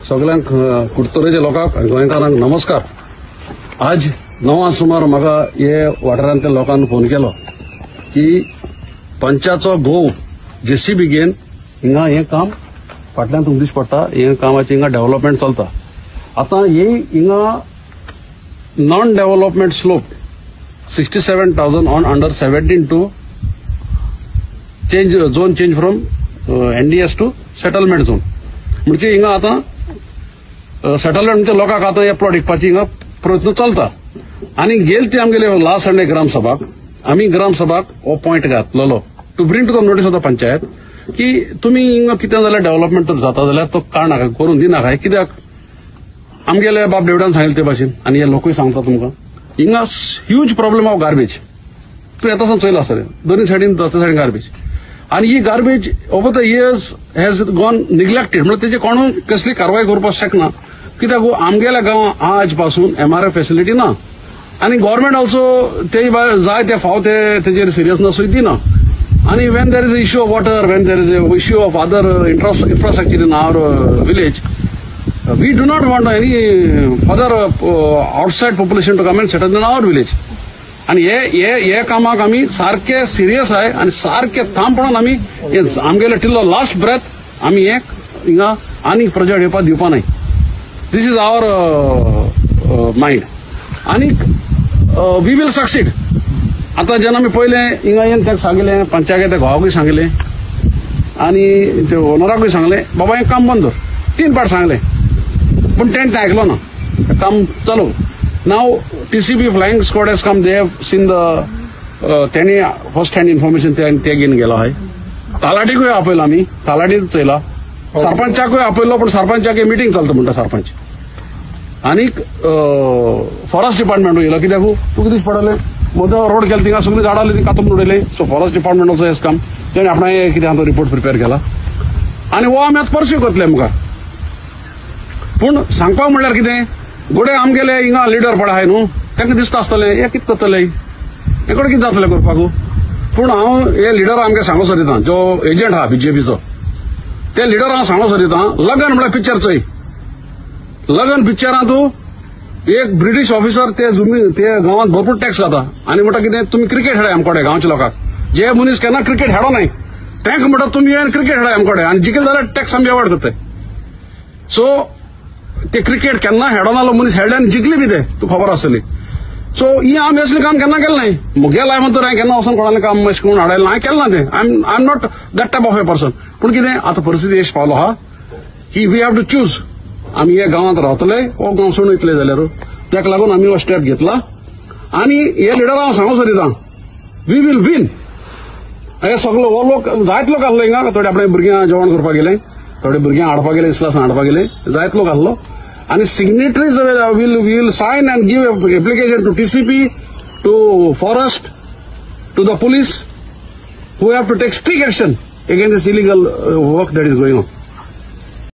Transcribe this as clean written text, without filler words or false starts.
सगळ्यांक कुडतोरेच्या लोकांक गोंयकारांक नमस्कार। आज 9 सुमार म्हाका हे वाठारांतल्या लोकांनी फोन केलो की पंचाचो घोव जेसीबी घेवन हिंगा हे काम फाटल्यान तुमकां दिश्टी पडटा, हे कामाचें हिंगा डेव्हलपमेंट चलता। आतां हे हिंगा non development slope 67,000 on under 17 to change zone change from NDS to settlement zone म्हणजे हिंगा आतां सेटलमेंट लोकांक आतां हे प्लॉट विकपाची हिंगा प्रयत्न चलता। आनी गेल ती आमगेले लास्ट संडे ग्रामसभाक आमी ग्रामसभाक हो पॉयंट घातलेलो to bring to the notice of the panchayat की तुमी हिंगा कितें जाल्यार डेव्हलपमेंट जाता जाल्यार तो काडनाका, करून दिनाका। कित्याक आमगेले बाब देवडान सांगिल्ले ते भाशेन आनी हे लोकूय सांगता तुमकां हिंगा ह्यूज प्रॉब्लेम ऑफ गार्बेज। तूं येता सावन चयला आसतलें दोनूय सायडीन दोतोय सायडीन गार्बेज आनी ही garbage over the years has gone neglected म्हणजे तेजे कोणूय कसली कारवाय करपाक शकना। कित्याक आमगेल्या गांवांत आज पासून एमआरएफ फॅसिलिटी ना आनी गव्हर्नमेंट ऑल्सो ते जाय ते फाव तेजेर सिरियसनेसूय दिना। आनी when there is a issue of water, when there is a issue of other infrastructure in our village, we do not want any further outside population to come and settle in our village. आणि हे कामाक आमी सारखे serious आहे आणि सारखे ठामपणान आमी आमगेले टिल्लो लास्ट ब्रेथ आमी हे हिंगा आनी प्रोजेक्ट येवपाक दिवपा नाय। दिस इज आवर माइंड आनी वी विल सक्सीड। आता जेन्ना आमी पयले हिंगा येवन ताका सांगले, पंचायत घोवाकूय सांगले आनी ते ओनराकूय सांगले बाबा हे काम बंद कर। 3 पाट सांगले पण तेणें तें आयकलो ना, काम चालू। नाव TCB flying squad has come, they have seen the तेणी फर्स्ट हँड इन्फॉर्मेशन ते घेवन गेलो आहे। तालाटीकूय आपयलो आमी, तालाटी चयला, सरपंचाकूय आपयलो पण सरपंचाक मिटींग चलता म्हणटा सरपंच। आनीक फॉरेस्ट डिपार्टमेंटूय येयलो कित्याक तुका दिश्टी पडले मोदो रोड केलो थिंगा सगळीं झाडां ती कातून उडयले। So forest department also has come, तेणें आपणाय कितें आहा तो रिपोर्ट प्रिपेर केला आनी हो आमी आतां परस्यू करतले मुखार। पूण सांगपाक म्हणल्यार कितें गोडे आमगेले हिंगा लिडर पडा आहाय न्हू, तांकां दिसता आसतलें हे कितें करतले, हे कडेन कितें जातलें करपाक। पूण हांव हे लिडर आमगे सांगो सोदितां, जो एजंट आहा बीजेपीचो ते लिडर हांव सांगो सोदितां, लगन म्हळ्यार पिक्चर चोय। लगन पिक्चरां तूं एक ब्रिटीश ऑफिसर ते गांवांत भरपूर टॅक्स खाता आनी म्हणटा कितें तुमी क्रिकेट खेळाय आमकोडे गांवच्या लोकांक, जे मनीस केन्ना क्रिकेट खेळो नाय तांकां म्हणटा तुमी क्रिकेट खेळाय आमकोडे आनी जिखले जाल्यार टॅक्स आमी एवॉर्ड करताय। सो ते क्रिकेट केन्ना खेळो नालो मनीस खेळ्ळे आनी जिखले बी ते तुका खबर आसतली। सो ही हांव असलें काम केन्ना केलें नाय, मुगे लायफ तर हांवें केन्ना वचून कोणालें काम अशें करून हाडलें हांवें केलें ना तें। I am not that type of a person. पूण कितें आतां परिस्थिती अशी पावलो आहा की वी हॅव टू चूज, आमी हे गांवांत रावतले हो गांव सोडून वयतले जाल्यार, ताका लागून आमी हो स्टेप घेतला। आनी हे लिडर हांव सांगो सोदितां वी वील वीन। हे सगळो हो लोक जायत लोक आहलो हिंगा, थोडे आपणे भुरग्यां जेवण करपाक गेले, थोडे भुरग्यां हाडपाक गेले, इस्लासान हाडपाक गेले, जायत लोक आहलो आनी signatories will sign and give application to TCP, to forest, to the police, who have to take strict action against this illegal work that is going on.